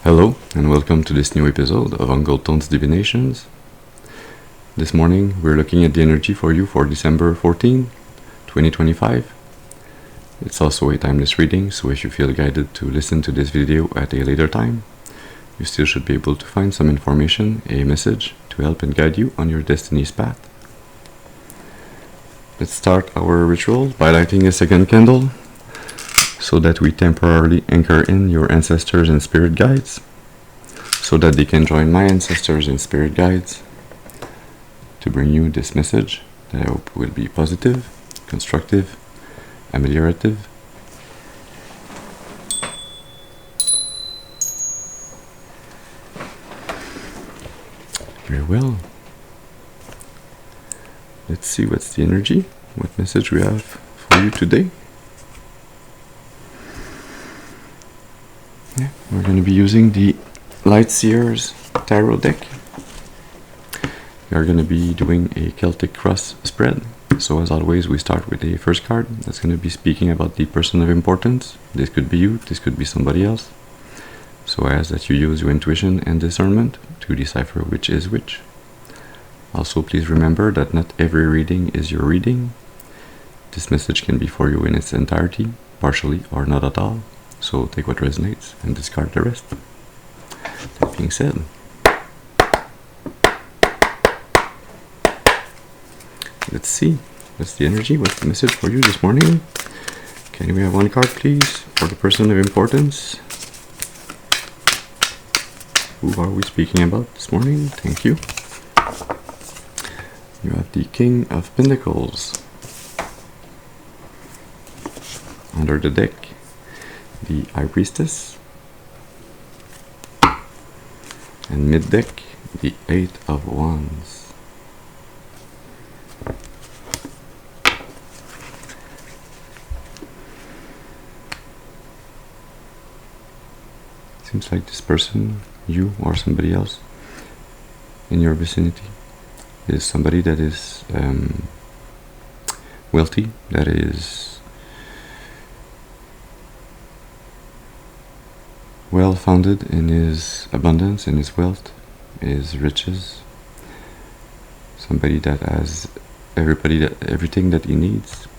Hello, and welcome to this new episode of Uncle Tone's Divinations. This morning, we're looking at the energy for you for December 14, 2025. It's also a timeless reading, so if you feel guided to listen to this video at a later time, you still should be able to find some information, a message, to help and guide you on your destiny's path. Let's start our ritual by lighting a second candle, so that we temporarily anchor in your ancestors and spirit guides, so that they can join my ancestors and spirit guides to bring you this message that I hope will be positive, constructive, ameliorative. Very well. Let's see what's the energy, what message we have for you today. Yeah, we're going to be using the LightSeer's tarot deck. We are going to be doing a Celtic cross spread. So as always, we start with the first card that's going to be speaking about the person of importance. This could be you, this could be somebody else. So I ask that you use your intuition and discernment to decipher which is which. Also, please remember that not every reading is your reading. This message can be for you in its entirety, partially or not at all. So take what resonates and discard the rest. That being said, let's see. What's the energy? What's the message for you this morning? Can we have one card, please, for the person of importance? Who are we speaking about this morning? Thank you. You have the King of Pentacles. Under the deck, the High Priestess, and mid-deck, the Eight of Wands. Seems like this person, you or somebody else in your vicinity, is somebody that is wealthy, that is well-founded in his abundance, in his wealth, his riches. Somebody that has everything that he needs,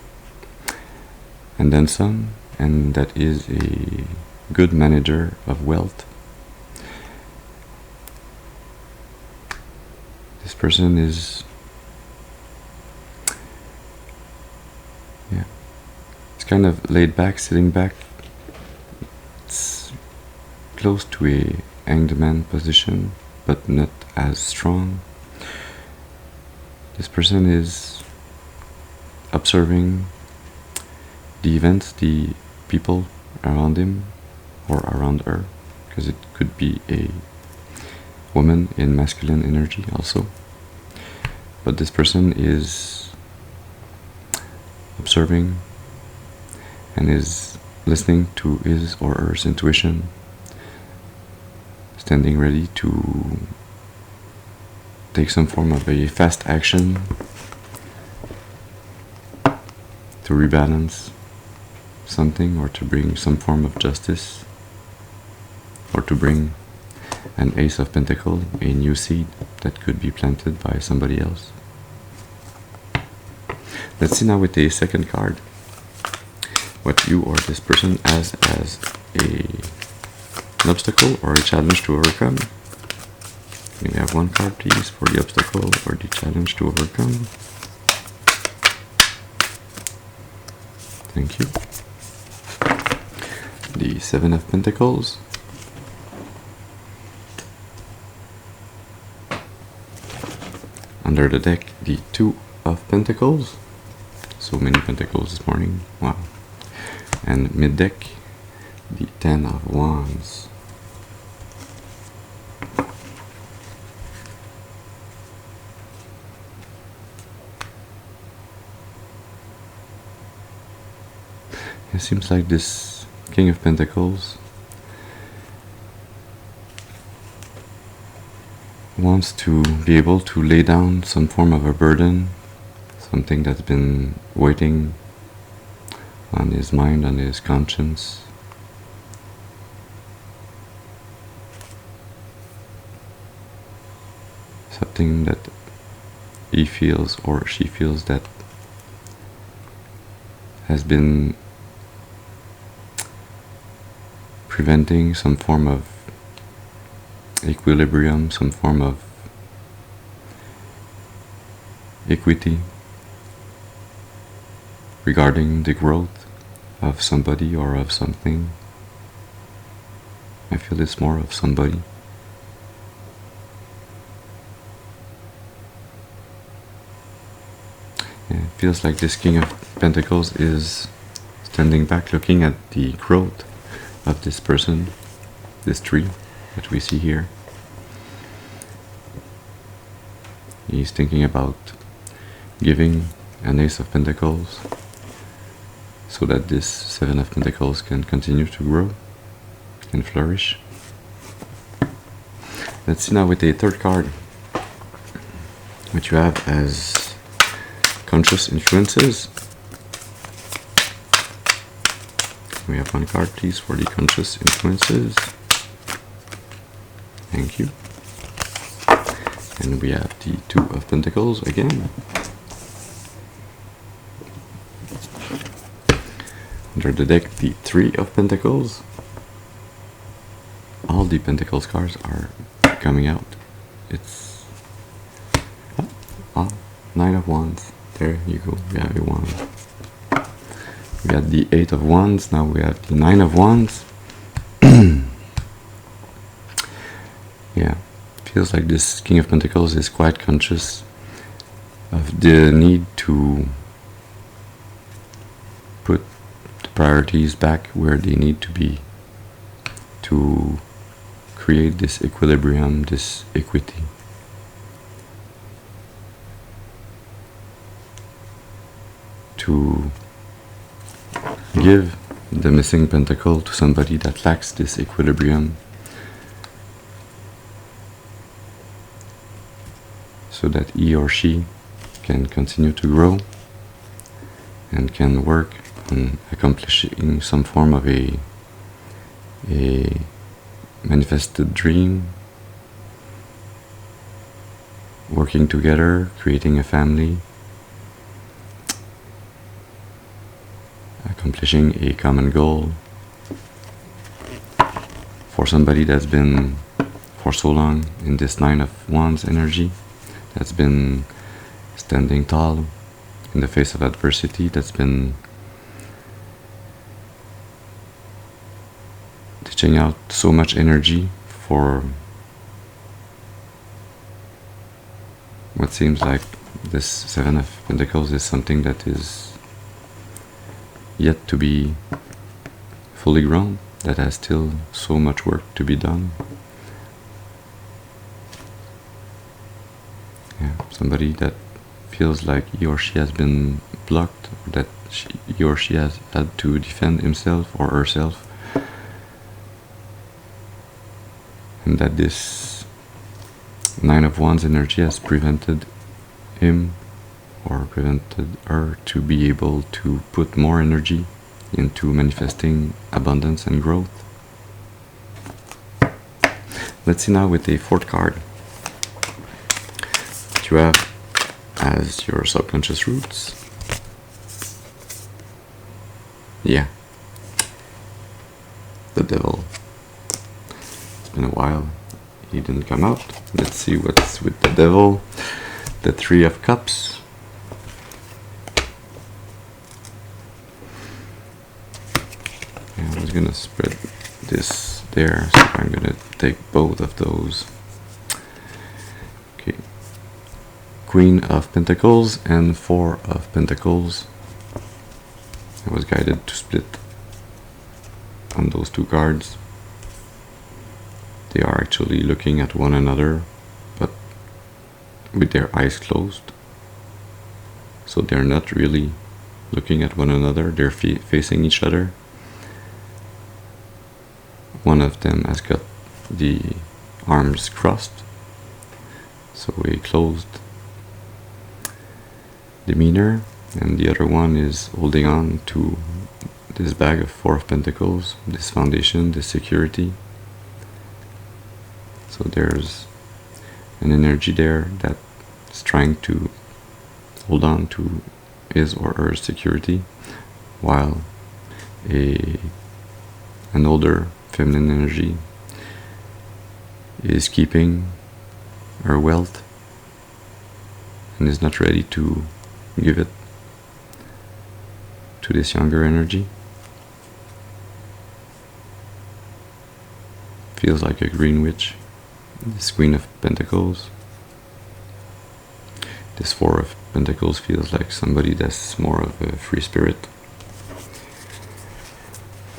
and then some, and that is a good manager of wealth. This person is, it's kind of laid back, sitting back. It's close to a hanged man position, but not as strong. This person is observing the events, the people around him or around her, because it could be a woman in masculine energy also. But this person is observing and is listening to his or her intuition, standing ready to take some form of a fast action to rebalance something, or to bring some form of justice, or to bring an Ace of Pentacles, a new seed that could be planted by somebody else. Let's see now with the second card what you or this person has as an obstacle or a challenge to overcome. Can we have one card, please, for the obstacle or the challenge to overcome? Thank you. The Seven of Pentacles. Under the deck, the Two of Pentacles. So many pentacles this morning. Wow. And mid-deck, the Ten of Wands. It seems like this King of Pentacles wants to be able to lay down some form of a burden, something that's been waiting on his mind, on his conscience. something that he feels or she feels that has been preventing some form of equilibrium, some form of equity regarding the growth of somebody or of something. I feel it's more of somebody. Yeah, it feels like this King of Pentacles is standing back looking at the growth of this person, this tree that we see here. He's thinking about giving an Ace of Pentacles so that this Seven of Pentacles can continue to grow and flourish. Let's see now with the third card what you have as conscious influences. We have one card, please, for the conscious influences. Thank you. And we have the Two of Pentacles again. Under the deck, the Three of Pentacles. All the Pentacles cards are coming out. It's Knight of Wands. There you go. We have a wand. We had the Eight of Wands. Now we have the Nine of Wands. Yeah, feels like this King of Pentacles is quite conscious of the need to put the priorities back where they need to be to create this equilibrium, this equity. To give the missing pentacle to somebody that lacks this equilibrium, so that he or she can continue to grow and can work on accomplishing some form of a manifested dream, working together, creating a family, accomplishing a common goal. For somebody that's been for so long in this Nine of Wands energy, that's been standing tall in the face of adversity, that's been ditching out so much energy for what seems like this Seven of Pentacles is something that is yet to be fully grown, that has still so much work to be done. Yeah, somebody that feels like he or she has been blocked, or that he or she has had to defend himself or herself, and that this Nine of Wands energy has prevented him or prevented her to be able to put more energy into manifesting abundance and growth. Let's see now with the fourth card what you have as your subconscious roots. Yeah, the Devil. It's been a while, he didn't come out. Let's see what's with the Devil. The Three of Cups. Yeah, I was gonna spread this there, so I'm gonna take both of those. Okay, Queen of Pentacles and Four of Pentacles. I was guided to split on those two cards. They are actually looking at one another, but with their eyes closed. So they're not really looking at one another, they're facing each other. One of them has got the arms crossed, so a closed demeanor, and the other one is holding on to this bag of Four of Pentacles, this foundation, this security. So there's an energy there that's trying to hold on to his or her security, while an older feminine energy is keeping her wealth and is not ready to give it to this younger energy. Feels like a green witch, this Queen of Pentacles. This Four of Pentacles feels like somebody that's more of a free spirit.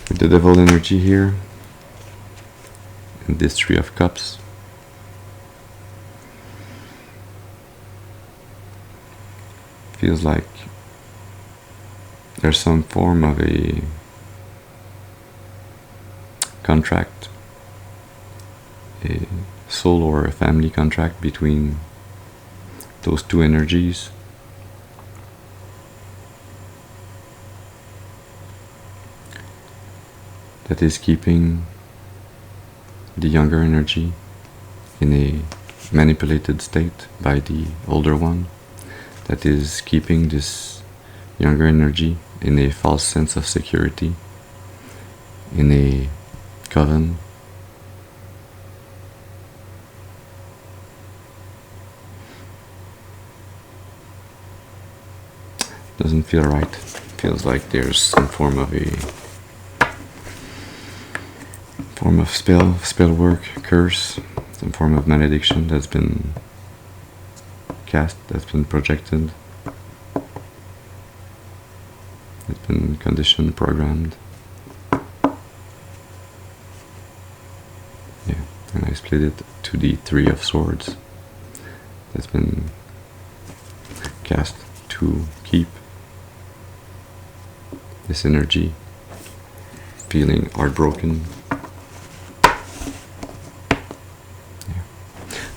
With the Devil energy here, and this Three of Cups. Feels like there's some form of a contract, a soul or a family contract between those two energies. That is keeping the younger energy in a manipulated state by the older one. That is keeping this younger energy in a false sense of security, in a coven. Doesn't feel right. Feels like there's some form of spell work, curse, some form of malediction that's been cast, that's been projected, that's been conditioned, programmed. Yeah, and I split it to the Three of Swords that's been cast to keep this energy feeling heartbroken. Yeah.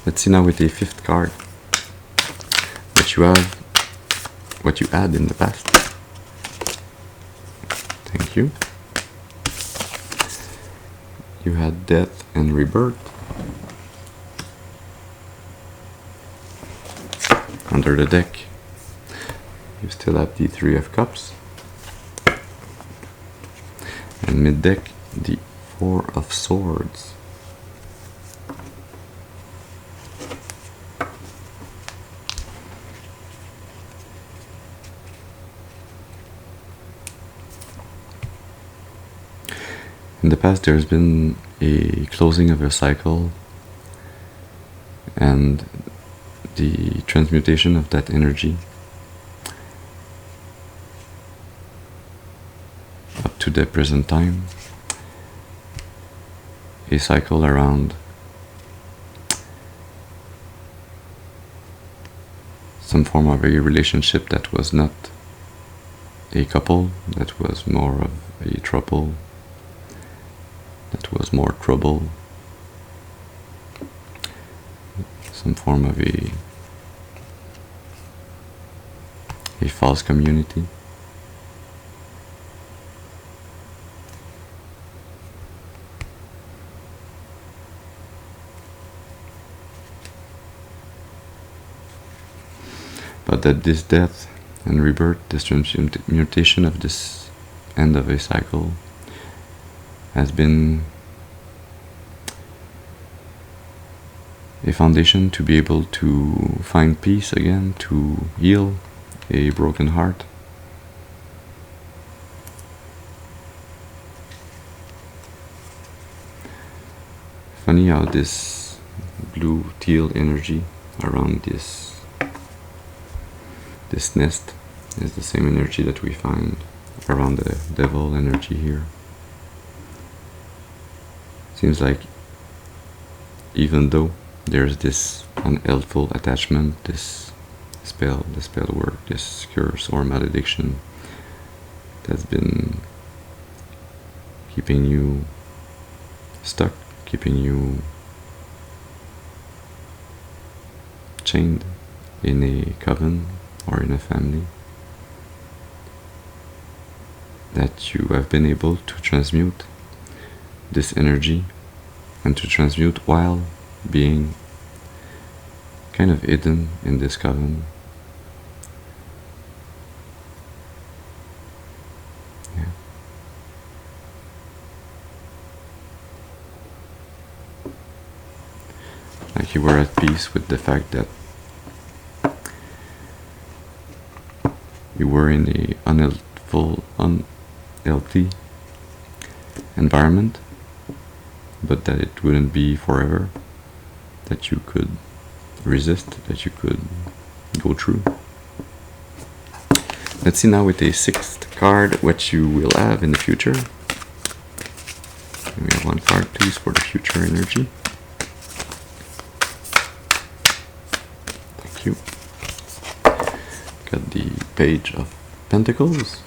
Let's see now with a fifth card what you had in the past. Thank you. You had death and rebirth. Under the deck, you still have the Three of Cups. And mid-deck, the Four of Swords. In the past, there's been a closing of a cycle and the transmutation of that energy up to the present time. A cycle around some form of a relationship that was not a couple, that was more of a trouble, that was more trouble, some form of a false community. But that this death and rebirth, this transmutation of this end of a cycle has been a foundation to be able to find peace again, to heal a broken heart. Funny how this blue teal energy around this nest is the same energy that we find around the devil energy here. Seems like even though there's this unhelpful attachment, this spell work, this curse or malediction that's been keeping you stuck, keeping you chained in a coven or in a family, that you have been able to transmute this energy and to transmute while being kind of hidden in this coven. Yeah. Like you were at peace with the fact that you were in a unhealthy environment, but that it wouldn't be forever, that you could resist, that you could go through. Let's see now with a 6th card what you will have in the future. And we have 1 card please for the future energy. Thank you. Got the Page of Pentacles.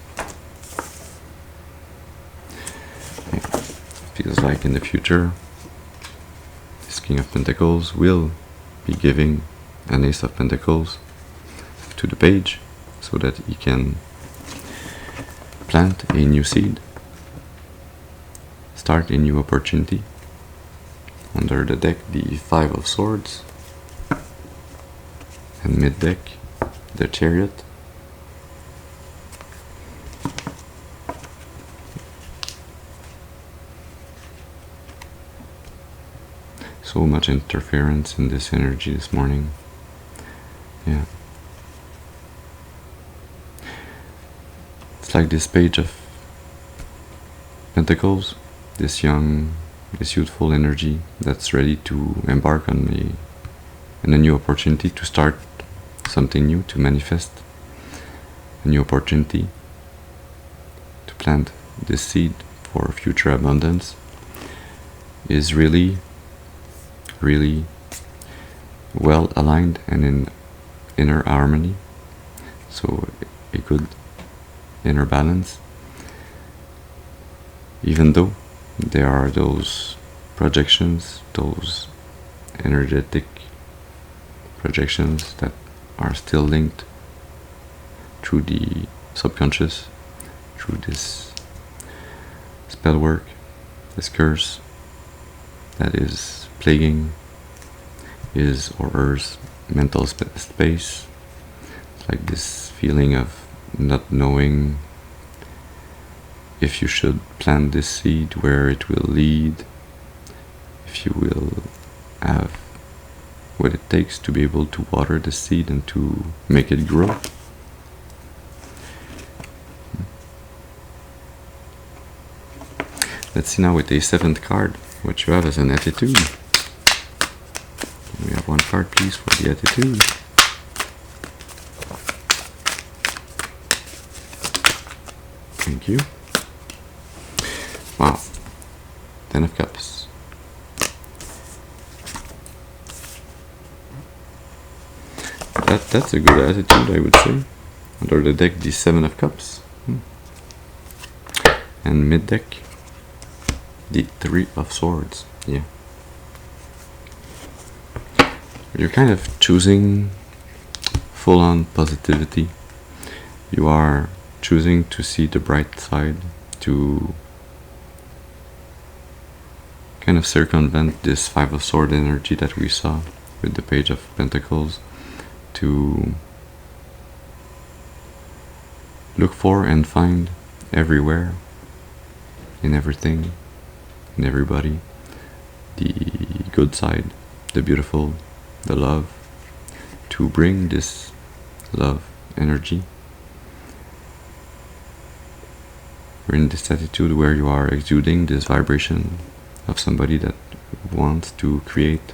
Feels like in the future this King of Pentacles will be giving an Ace of Pentacles to the page so that he can plant a new seed, start a new opportunity. Under the deck, the 5 of Swords, and mid deck, the Chariot. So much interference in this energy this morning. Yeah. It's like this Page of Pentacles, this youthful energy that's ready to embark on a new opportunity, to start something new, to manifest a new opportunity, to plant this seed for future abundance, is really well aligned and in inner harmony, so a good inner balance, even though there are those projections, those energetic projections that are still linked through the subconscious, through this spell work, this curse that is plaguing his or her mental space. It's like this feeling of not knowing if you should plant this seed, where it will lead, if you will have what it takes to be able to water the seed and to make it grow. Let's see now with a 7th card what you have as an attitude. We have 1 card please for the attitude. Thank you. Wow. 10 of Cups. That's a good attitude, I would say. Under the deck, the 7 of Cups. And mid deck, the 3 of Swords. Yeah. You're kind of choosing full-on positivity. You are choosing to see the bright side, to kind of circumvent this 5 of Swords energy that we saw with the Page of Pentacles, to look for and find everywhere, in everything, in everybody, the good side, the beautiful, the love, to bring this love energy. You're in this attitude where you are exuding this vibration of somebody that wants to create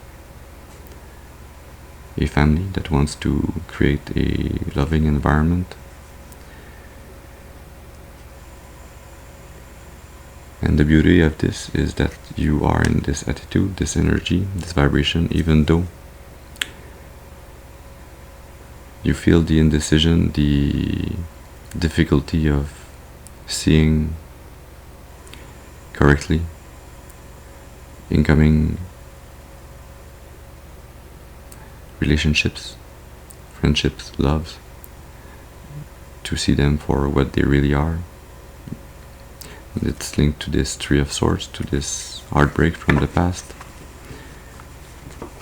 a family, that wants to create a loving environment. And the beauty of this is that you are in this attitude, this energy, this vibration, even though you feel the indecision, the difficulty of seeing correctly incoming relationships, friendships, loves, to see them for what they really are. And it's linked to this 3 of Swords, to this heartbreak from the past.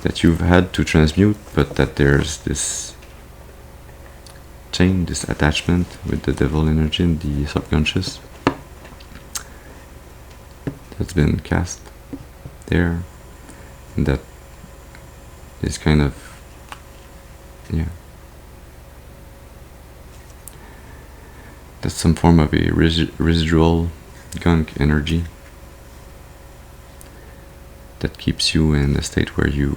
that you've had to transmute, but that there's this chain, this attachment with the devil energy and the subconscious that's been cast there, and that is kind of, yeah, that's some form of a residual gunk energy that keeps you in a state where you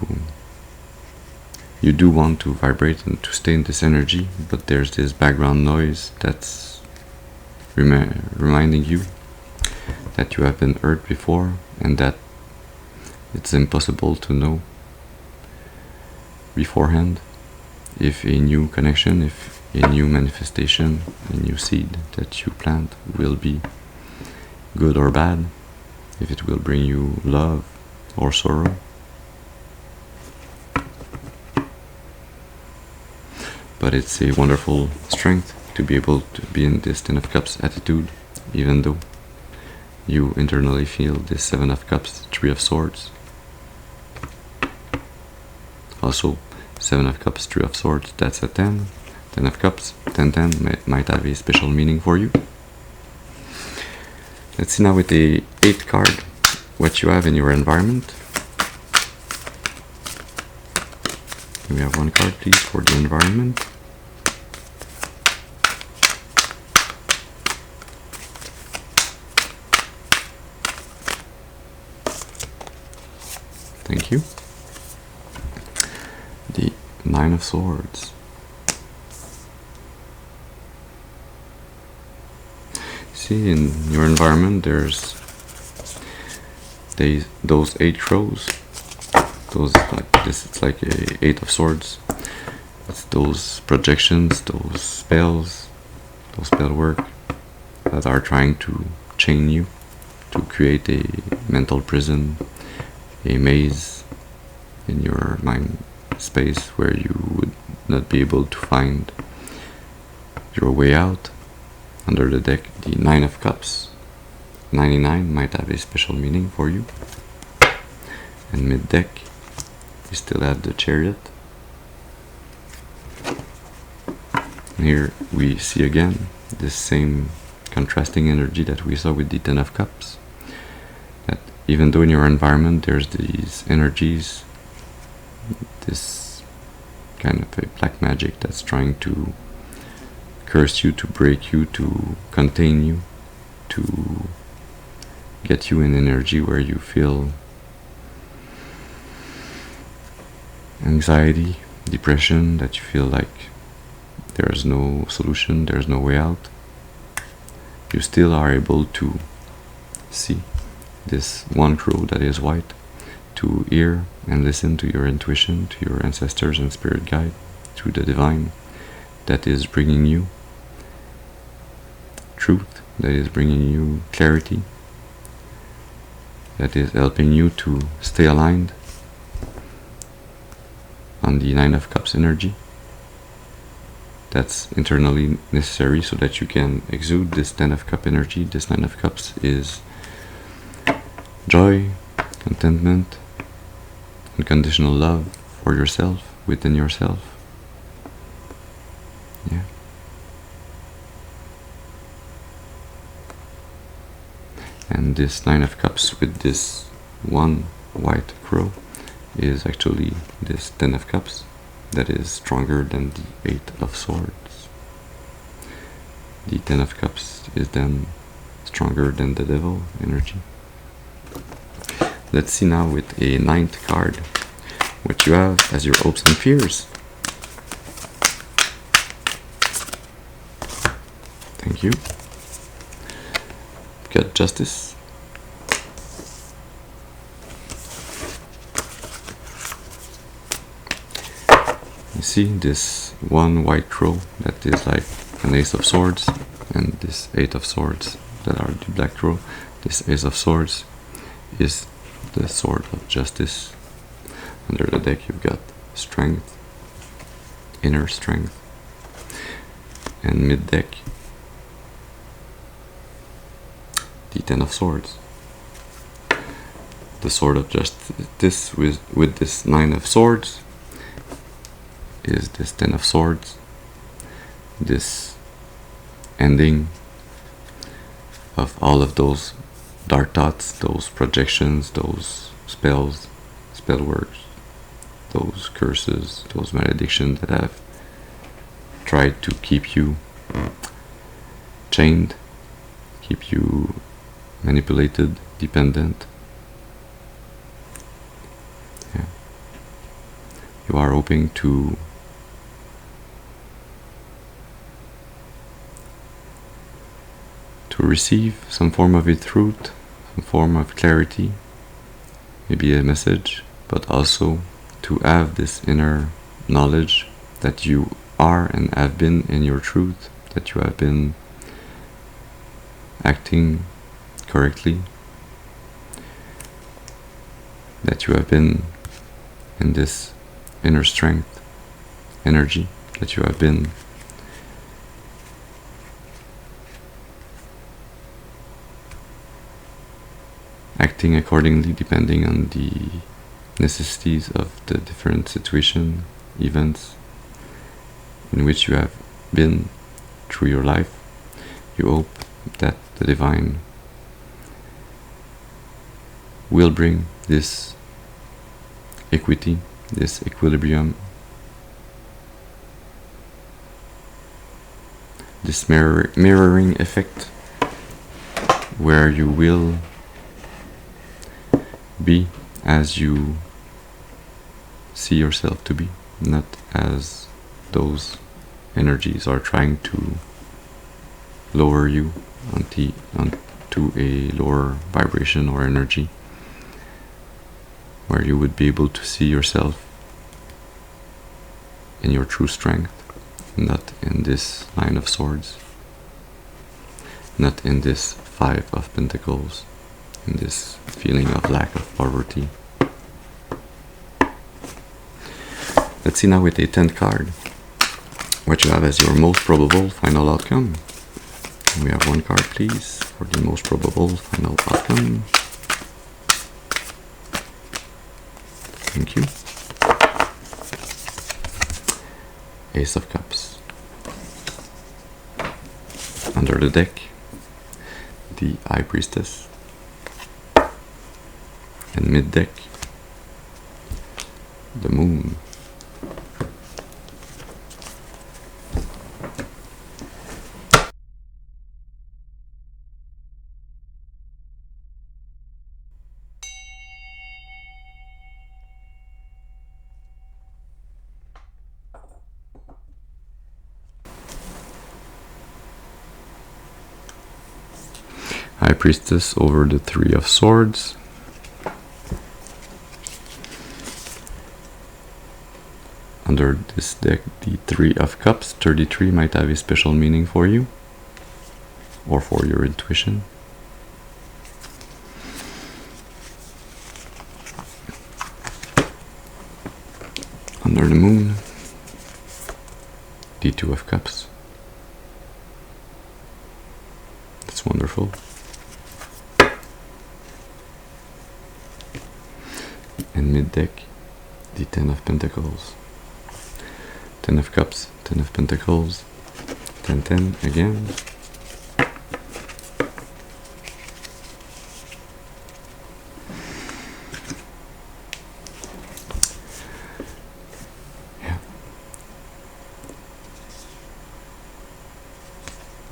do want to vibrate and to stay in this energy, but there's this background noise that's reminding you that you have been hurt before, and that it's impossible to know beforehand if a new connection, if a new manifestation, a new seed that you plant will be good or bad, if it will bring you love or sorrow. But it's a wonderful strength to be able to be in this Ten of Cups attitude, even though you internally feel this Seven of Cups, Three of Swords. Also, Seven of Cups, Three of Swords, that's a 10. 10 of Cups, 10-10 might have a special meaning for you. Let's see now with the 8th card what you have in your environment. We have one card, please, for the environment. Thank you. The Nine of Swords. See, in your environment there's those 8 crows. Those, like this, it's like a 8 of Swords. It's those projections, those spells, those spell work that are trying to chain you, to create a mental prison, a maze in your mind space where you would not be able to find your way out. Under the deck, the Nine of Cups, 99 might have a special meaning for you. And mid deck, we still have the Chariot. And here we see again this same contrasting energy that we saw with the Ten of Cups. That even though in your environment there's these energies, this kind of a black magic that's trying to curse you, to break you, to contain you, to get you in energy where you feel anxiety, depression, that you feel like there's no solution, there's no way out. You still are able to see this one crow that is white, to hear and listen to your intuition, to your ancestors and spirit guide, to the divine that is bringing you truth, that is bringing you clarity, that is helping you to stay aligned on the Nine of Cups energy. That's internally necessary so that you can exude this Ten of Cup energy. This Nine of Cups is joy, contentment, unconditional love for yourself, within yourself. Yeah. And this Nine of Cups with this one white crow is actually this Ten of Cups that is stronger than the Eight of Swords. The Ten of Cups is then stronger than the Devil energy. Let's see now with a 9th card what you have as your hopes and fears. Thank you. Got Justice. You see this one white crow that is like an Ace of Swords, and this Eight of Swords that are the black crow. This Ace of Swords is the Sword of Justice. Under the deck you've got Strength, Inner Strength, and mid deck the Ten of Swords. the Sword of Justice with this 9 of Swords is this 10 of Swords, this ending of all of those dark thoughts, those projections, those spells, spell works, those curses, those maledictions that have tried to keep you chained, keep you manipulated, dependent. Yeah. You are hoping to receive some form of a truth, some form of clarity, maybe a message, but also to have this inner knowledge that you are and have been in your truth, that you have been acting correctly, that you have been in this inner strength, energy, that you have been acting accordingly depending on the necessities of the different situation, events in which you have been through your life. You hope that the divine will bring this equity, this equilibrium, this mirroring effect, where you will be as you see yourself to be, not as those energies are trying to lower you onto a lower vibration or energy, where you would be able to see yourself in your true strength, not in this 9 of Swords, not in this 5 of Pentacles, in this feeling of lack of poverty. Let's see now with a 10th card what you have as your most probable final outcome. We have one card, please, for the most probable final outcome. Thank you. Ace of Cups. Under the deck, the High Priestess. And mid deck, the Moon. High Priestess over the 3 of Swords. Under this deck, the 3 of Cups. 33 might have a special meaning for you, or for your intuition. Under the Moon, the 2 of Cups. That's wonderful. And mid deck, the 10 of Pentacles. 10 of Cups, 10 of Pentacles, 10, 10 again. Yeah.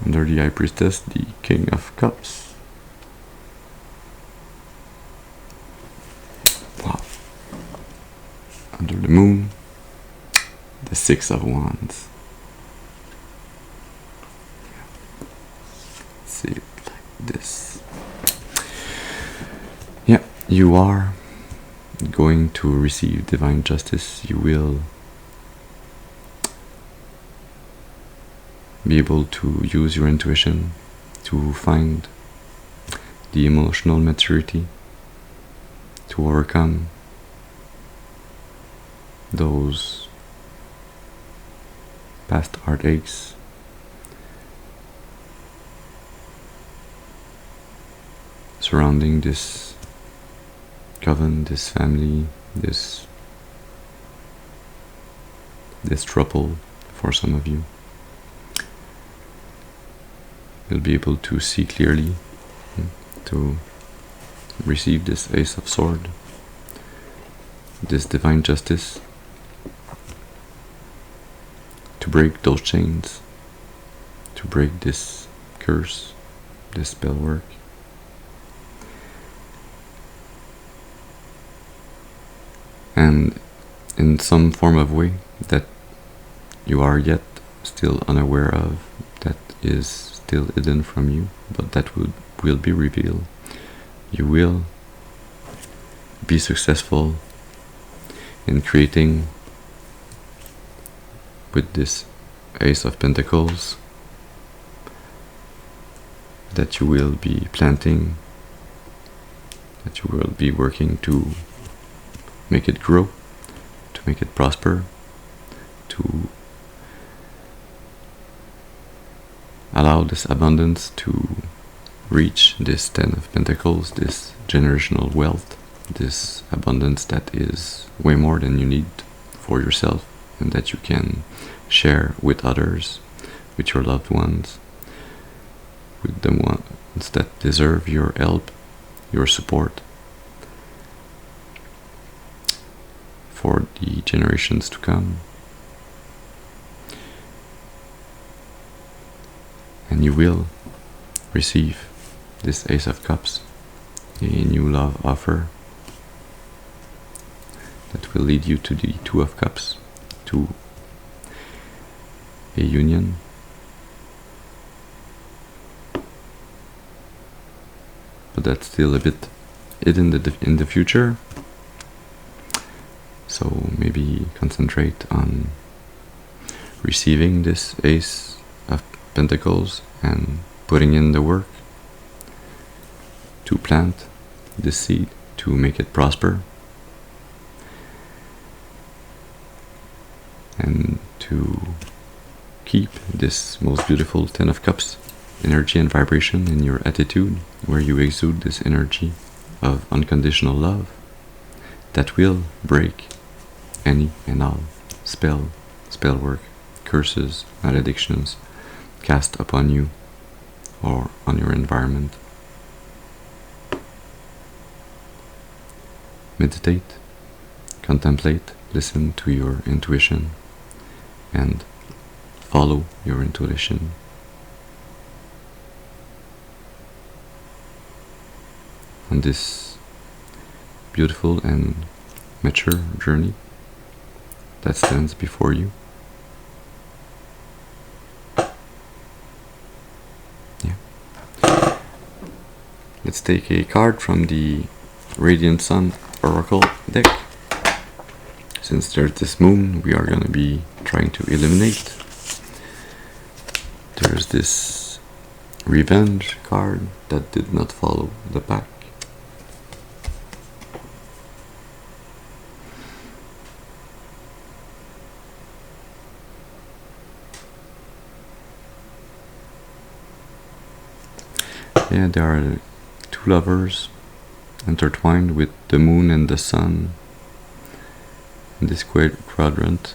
Under the High Priestess, the King of Cups. Under the Moon, the 6 of Wands. Let's see it like this. Yeah, you are going to receive divine justice. You will be able to use your intuition to find the emotional maturity to overcome those past heartaches, surrounding this coven, this family, this trouble for some of you. You'll be able to see clearly, to receive this Ace of Sword, this divine justice, to break those chains, to break this curse, this spell work. And in some form of way that you are yet still unaware of, that is still hidden from you, but that will be revealed. You will be successful in creating, with this Ace of Pentacles, that you will be planting, that you will be working to make it grow, to make it prosper, to allow this abundance to reach this Ten of Pentacles, this generational wealth, this abundance that is way more than you need for yourself, and that you can share with others, with your loved ones, with the ones that deserve your help, your support, for the generations to come. And you will receive this Ace of Cups, a new love offer that will lead you to the Two of Cups, to a union. But that's still a bit hidden in the future, so maybe concentrate on receiving this Ace of Pentacles and putting in the work to plant this seed, to make it prosper, and to keep this most beautiful Ten of Cups energy and vibration in your attitude, where you exude this energy of unconditional love that will break any and all spell work, curses, maledictions cast upon you or on your environment. Meditate, contemplate, listen to your intuition, and follow your intuition. On this beautiful and mature journey that stands before you. Yeah. Let's take a card from the Radiant Sun Oracle deck. Since there's this moon, we are going to be trying to eliminate. There's this Revenge card that did not follow the pack. Yeah, there are two lovers intertwined with the moon and the sun in this quadrant.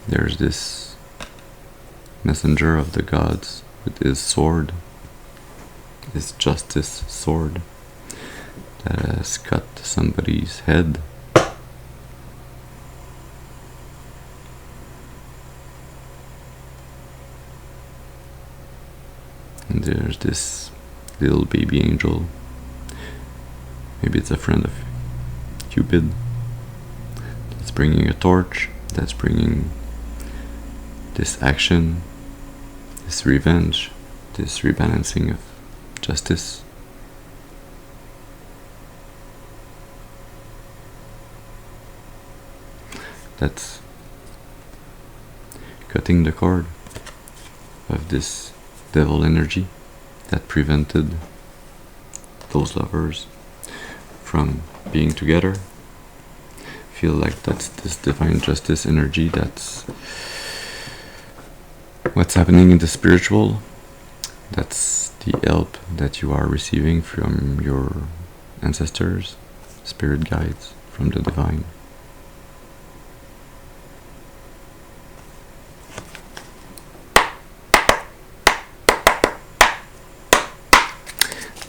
There's this messenger of the gods with his sword, his justice sword, that has cut somebody's head. And there's this little baby angel. Maybe it's a friend of Cupid. That's bringing a torch. That's bringing this action, this revenge, this rebalancing of justice. That's cutting the cord of this devil energy that prevented those lovers from being together. Feel like that's this divine justice energy, that's what's happening in the spiritual, that's the help that you are receiving from your ancestors, spirit guides from the divine.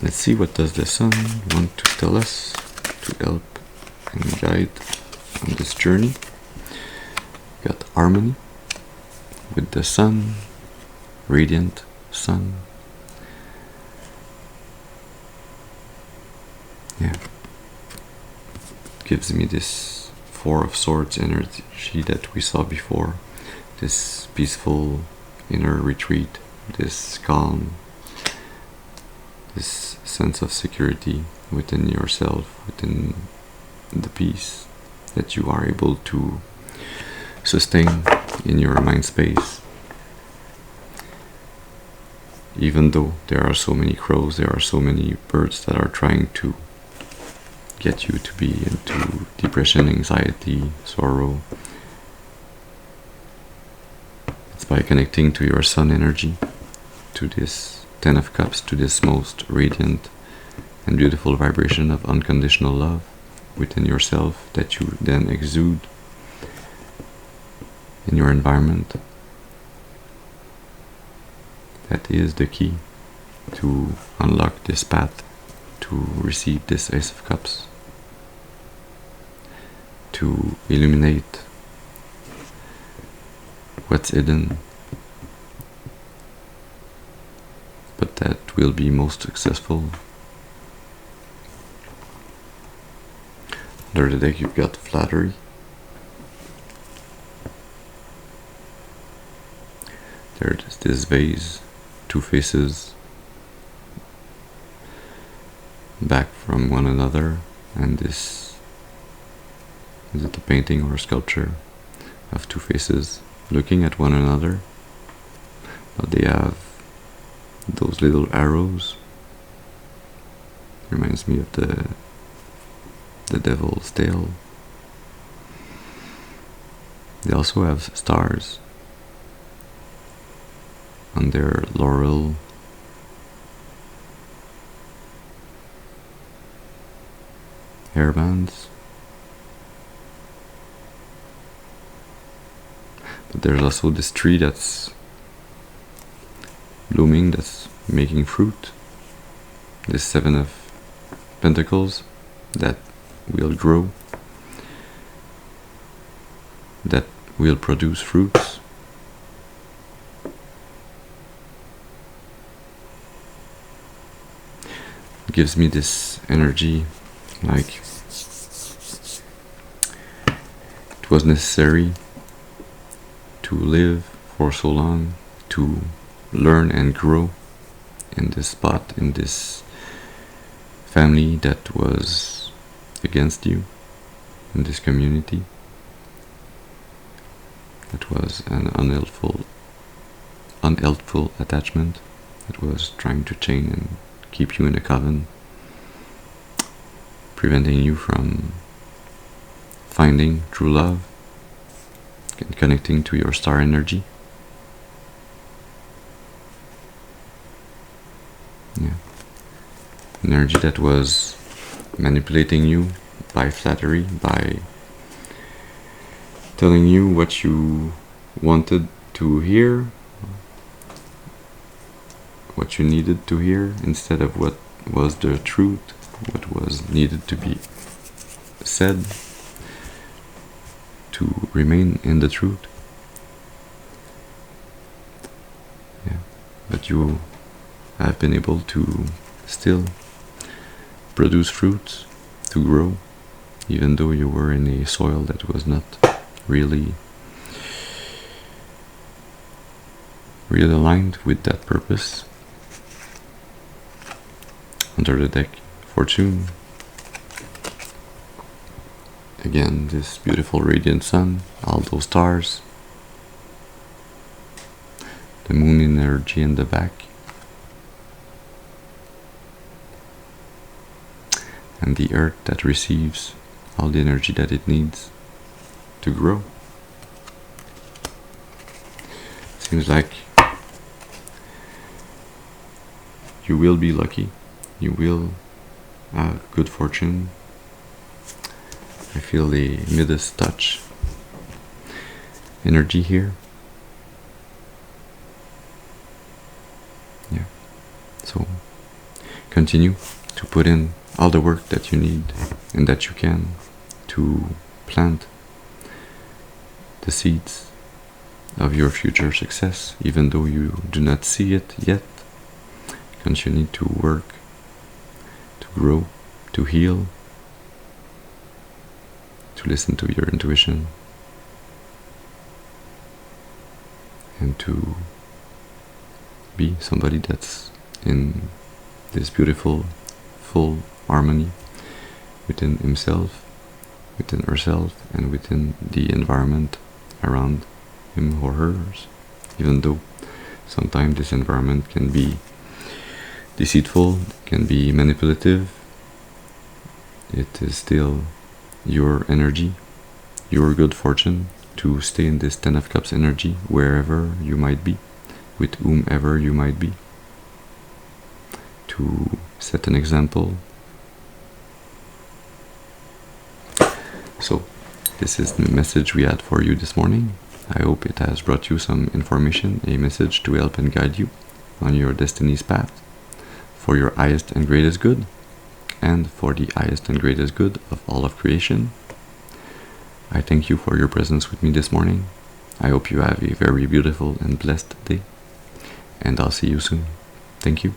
Let's see what does the sun want to tell us to help and guide on this journey. Got harmony with the sun, radiant sun. Yeah, gives me this Four of Swords energy that we saw before, this peaceful inner retreat, this calm, this sense of security within yourself, within the peace that you are able to sustain in your mind space. Even though there are so many crows, there are so many birds that are trying to get you to be into depression, anxiety, sorrow. It's by connecting to your sun energy, to this Ten of Cups, to this most radiant and beautiful vibration of unconditional love within yourself that you then exude in your environment. That is the key to unlock this path, to receive this Ace of Cups, to illuminate what's hidden, but that will be most successful. Under the deck you've got Flattery. There's this vase, two faces back from one another, and this, is it a painting or a sculpture of two faces looking at one another, but they have those little arrows. Reminds me of the devil's tail. They also have stars on their laurel hairbands. But there's also this tree that's blooming, that's making fruit. This Seven of Pentacles that will grow, that will produce fruits. It gives me this energy like it was necessary to live for so long, to learn and grow in this spot, in this family that was against you, in this community that was an unhelpful attachment that was trying to chain and keep you in a coven, preventing you from finding true love and connecting to your star energy. Yeah. Energy that was manipulating you by flattery, by telling you what you wanted to hear, what you needed to hear, instead of what was the truth, what was needed to be said, to remain in the truth. Yeah. But you have been able to still produce fruits, to grow, even though you were in a soil that was not really aligned with that purpose. Under the deck, Fortune. Again, this beautiful radiant sun, all those stars, the moon energy in the back, and the earth that receives all the energy that it needs to grow. Seems like you will be lucky, you will have good fortune, I feel the Midas touch energy here. Yeah. So continue to put in all the work that you need and that you can to plant the seeds of your future success, even though you do not see it yet. Continue to work, to grow, to heal, to listen to your intuition, and to be somebody that's in this beautiful, full harmony within himself, within herself, and within the environment around him or hers, even though sometimes this environment can be deceitful, can be manipulative. It is still your energy, your good fortune to stay in this Ten of Cups energy wherever you might be, with whomever you might be, to set an example. So this is the message we had for you this morning. I hope it has brought you some information, a message to help and guide you on your destiny's path for your highest and greatest good, and for the highest and greatest good of all of creation. I thank you for your presence with me this morning. I hope you have a very beautiful and blessed day, and I'll see you soon. Thank you.